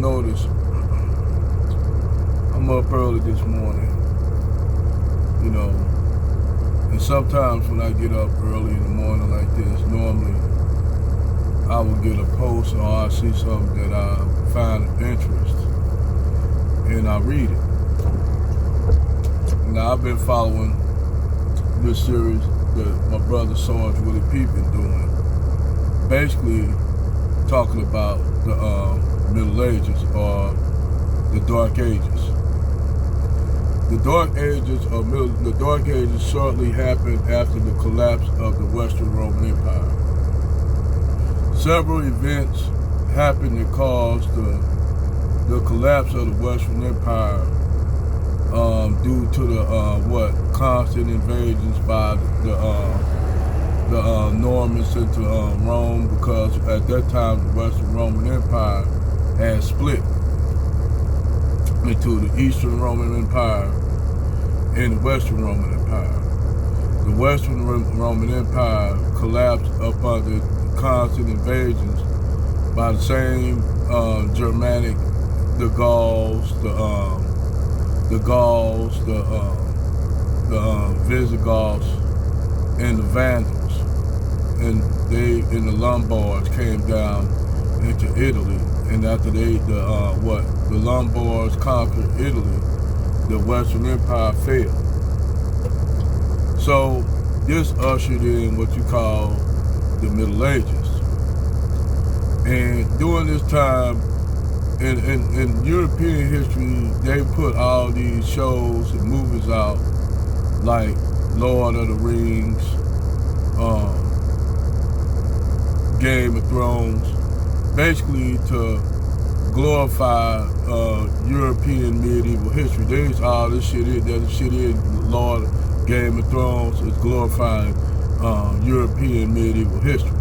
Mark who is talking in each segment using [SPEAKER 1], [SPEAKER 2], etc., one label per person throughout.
[SPEAKER 1] notice, I'm up early this morning, you know, and sometimes when I get up early in the morning like this, normally I will get a post or I see something that I find of interest and I read it. Now, I've been following this series that my brother Sarge Willie Pete been doing, basically talking about the Middle Ages or the Dark Ages. The Dark Ages shortly happened after the collapse of the Western Roman Empire. Several events happened that caused the collapse of the Western Empire due to the constant invasions by the Normans into Rome, because at that time the Western Roman Empire had split into the Eastern Roman Empire and the Western Roman Empire. The Western Roman Empire collapsed up under constant invasions by the same Germanic, the Gauls, the Visigoths, and the Vandals, and the Lombards came down into Italy. And after the Lombards conquered Italy, the Western Empire fell. So this ushered in what you call the Middle Ages. And during this time, in European history, they put all these shows and movies out, like Lord of the Rings, Game of Thrones, basically to glorify European medieval history. There's all this shit is Lord Game of Thrones is glorifying European medieval history.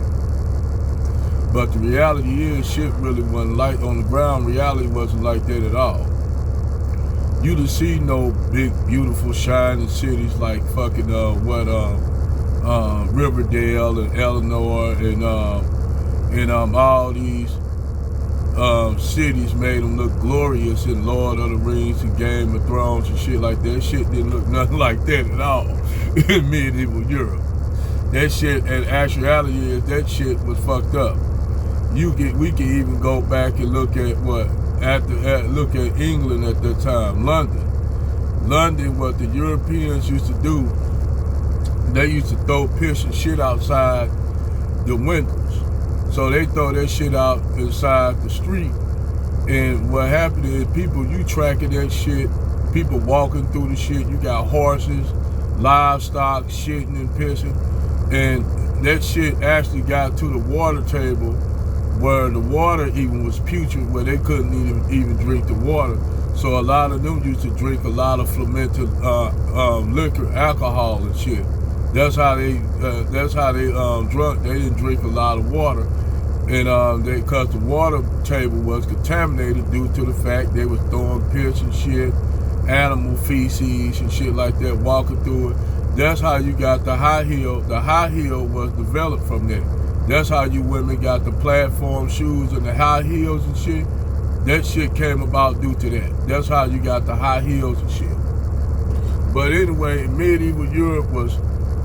[SPEAKER 1] But the reality is, shit really wasn't like on the ground. Reality wasn't like that at all. You didn't see no big, beautiful, shining cities like fucking Riverdale and Eleanor and all these cities made them look glorious in Lord of the Rings and Game of Thrones and shit like that. Shit didn't look nothing like that at all in medieval Europe. That shit, and actuality is, that shit was fucked up. We can even go back and look at look at England at that time, London. London, what the Europeans used to do, they used to throw piss and shit outside the windows. So they throw that shit out inside the street. And what happened is, you tracking that shit, people walking through the shit, you got horses, livestock shitting and pissing. And that shit actually got to the water table, where the water even was putrid, where they couldn't even drink the water. So a lot of them used to drink a lot of fermented liquor, alcohol and shit. That's how they drunk. They didn't drink a lot of water, and because the water table was contaminated due to the fact they was throwing piss and shit, animal feces and shit like that, walking through it. That's how you got the high heel. The high heel was developed from that. That's how you women got the platform shoes and the high heels and shit. That shit came about due to that. That's how you got the high heels and shit. But anyway, in medieval Europe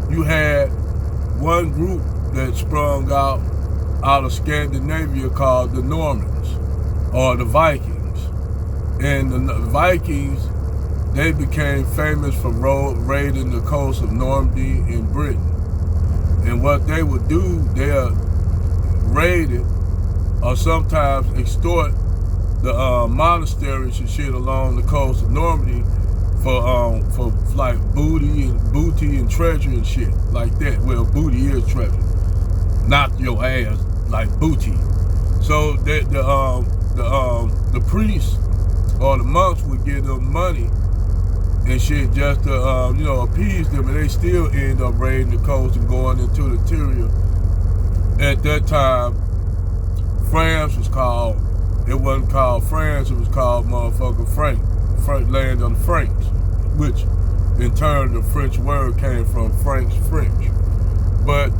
[SPEAKER 1] you had one group that sprung out of Scandinavia called the Normans, or the Vikings. And the Vikings, they became famous for raiding the coast of Normandy in Britain. And what they would do, they'll raid it, or sometimes extort the monasteries and shit along the coast of Normandy for like booty and treasure and shit like that. Well, booty is treasure, not your ass, like booty. So that the priests or the monks would give them money and shit just to appease them, and they still end up raiding the coast and going into the interior. At that time, France was called. It wasn't called France. It was called motherfucking Frank, land of the Franks, which in turn the French word came from French. But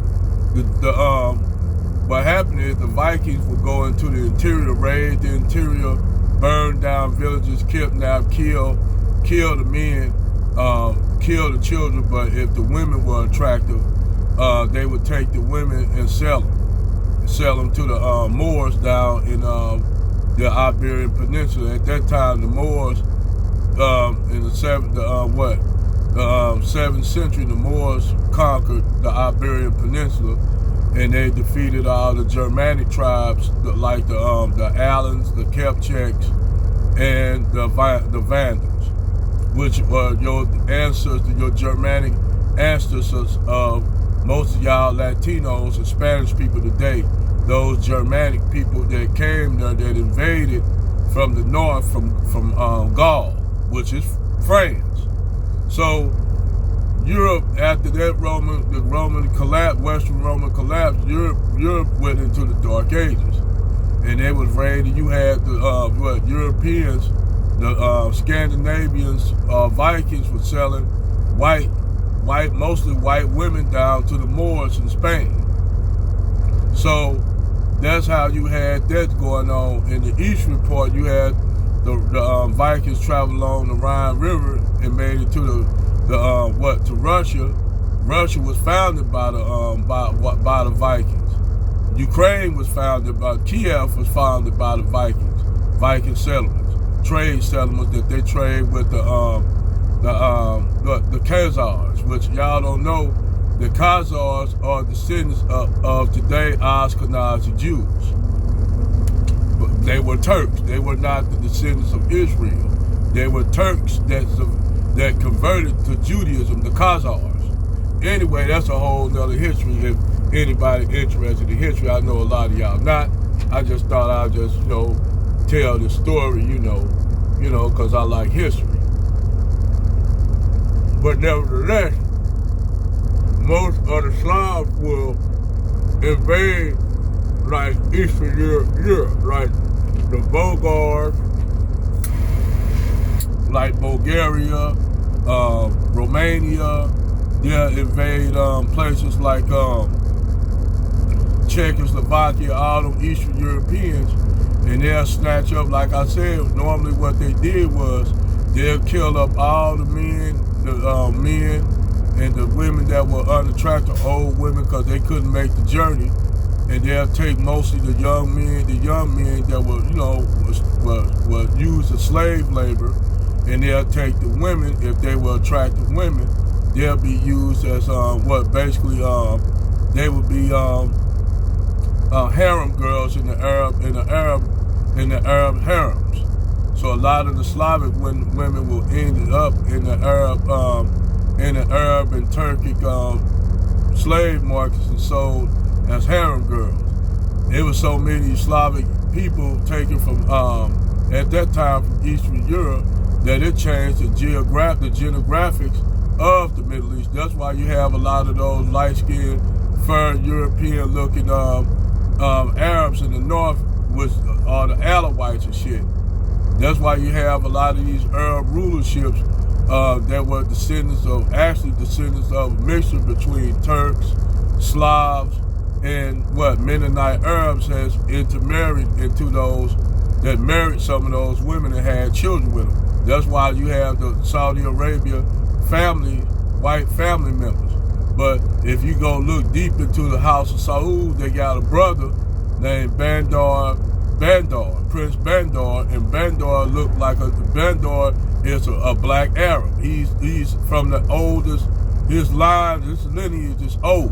[SPEAKER 1] what happened is the Vikings would go into the interior, raid the interior burned down villages, kidnapped, kill the men, kill the children. But if the women were attractive, they would take the women and sell them to the Moors down in the Iberian Peninsula. At that time, the Moors in the 7th century, the Moors conquered the Iberian Peninsula, and they defeated all the Germanic tribes like the Alans, the Kipchaks, and the Vandals, which were your ancestors, your Germanic ancestors of most of y'all Latinos and Spanish people today. Those Germanic people that came there, that invaded from the north, from Gaul, which is France. So Europe, after that the Roman collapse, Western Roman collapse, Europe went into the Dark Ages, and they was raided. You had the Europeans, the Scandinavians, Vikings were selling mostly white women down to the Moors in Spain. So that's how you had that going on. In the eastern part, you had the Vikings travel along the Rhine River and made it to to Russia. Russia was founded by the Vikings. Ukraine was founded by Kiev was founded by the Vikings. Viking settlements, trade settlements that they trade with the Khazars, which y'all don't know. The Khazars are descendants of today Ashkenazi Jews. But they were Turks. They were not the descendants of Israel. They were Turks that converted to Judaism, the Khazars. Anyway, that's a whole nother history. If anybody interested in history, I know a lot of y'all not. I just thought I'd just, tell the story, because I like history. But nevertheless, most of the Slavs will invade like Eastern Europe, like the Bulgars, like Bulgaria, Romania. They'll invade places like Czechoslovakia, all them Eastern Europeans, and they'll snatch up, like I said, normally what they did was they'll kill up all the men and the women that were unattractive, old women, because they couldn't make the journey, and they'll take mostly the young men that were, were used as slave labor, and they'll take the women, if they were attractive women, they'll be used as they would be harem girls in the Arab harems. So a lot of the Slavic women will end up in the Arab and Turkic slave markets and sold as harem girls. There were so many Slavic people taken from at that time from Eastern Europe that it changed the demographics of the Middle East. That's why you have a lot of those light-skinned, fur European-looking Arabs in the north, which are the Alawites and shit. That's why you have a lot of these Arab rulerships that were descendants of a mixture between Turks, Slavs, and Mennonite Arabs has intermarried into those that married some of those women and had children with them. That's why you have the Saudi Arabia white family members. But if you go look deep into the House of Saud, they got a brother named Bandar, Prince Bandar, and Bandar looked like Bandar is a black Arab. He's from the oldest, his lineage is old.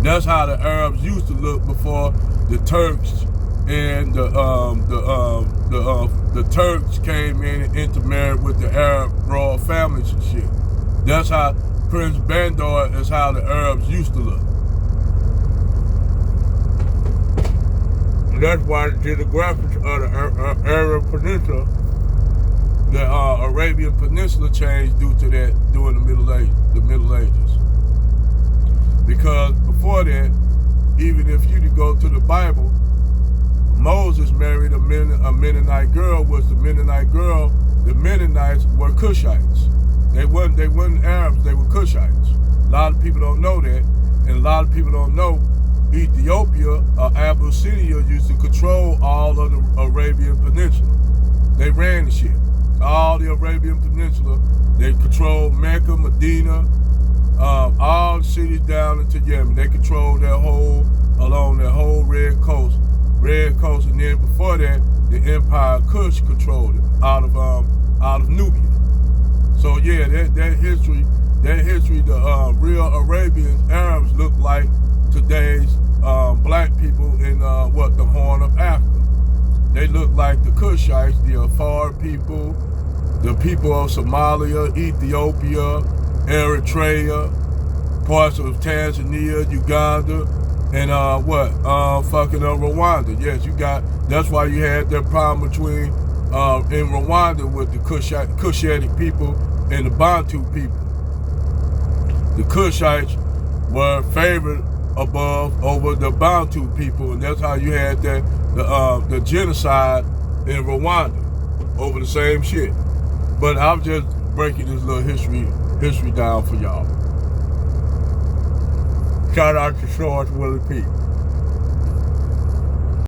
[SPEAKER 1] That's how the Arabs used to look before the Turks and the Turks came in and intermarried with the Arab royal families and shit. That's how Prince Bandar is how the Arabs used to look. And that's why the demographics of the Arab Peninsula, the Arabian Peninsula changed due to that during the Middle Ages. Because before that, even if you go to the Bible, Moses married a Mennonite girl. Was the Mennonite girl? The Mennonites were Cushites. They weren't Arabs. They were Cushites. A lot of people don't know that, and a lot of people don't know Ethiopia, Abyssinia used to control all of the Arabian Peninsula. They ran the shit. All the Arabian Peninsula. They controlled Mecca, Medina, all the cities down into Yemen. They controlled along that whole Red Coast. And then before that, the Empire Kush controlled it out of Nubia. So yeah, that history, the real Arabians, Arabs look like today's black people in the Horn of Africa. They look like the Kushites, the Afar people, the people of Somalia, Ethiopia, Eritrea, parts of Tanzania, Uganda, and Rwanda. Yes, that's why you had that problem between in Rwanda with the Cushitic people and the Bantu people. The Kushites were favored over the Bantu people, and that's how you had the genocide in Rwanda over the same shit. But I'm just breaking this little history down for y'all. Shout out to George Willie P.